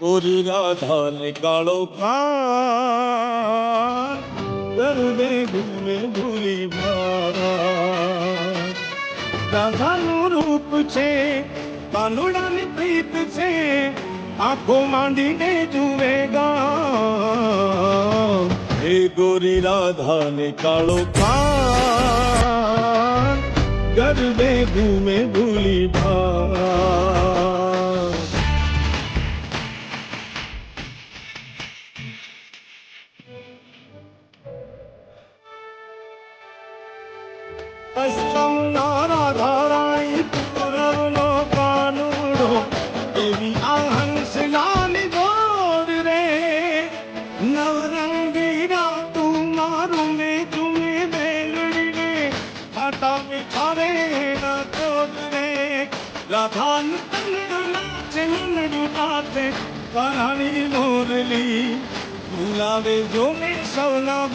गोरी राधा ने कालो कान ગરબે ઘૂમે ભૂલી ભાર રાધાનું રૂપ છે કાનુડાની પ્રીત છે આંખો માંડીને જુવેગા હે ગોરી રાધા ને કાળો કાન ગરબે ઘૂમે ભૂલી ભાર પશ્ચમ રાધારાણી પૂરવનો કાનુડો એવી આ હંસલાની ગોર રે નવરંગી રાતું મારું મે તુમે મેલડીને ખાતા મીઠારે ના તોડ રે રાધાન નાચે કરાણી મોરલી ભૂલાવે જો મેં સૌના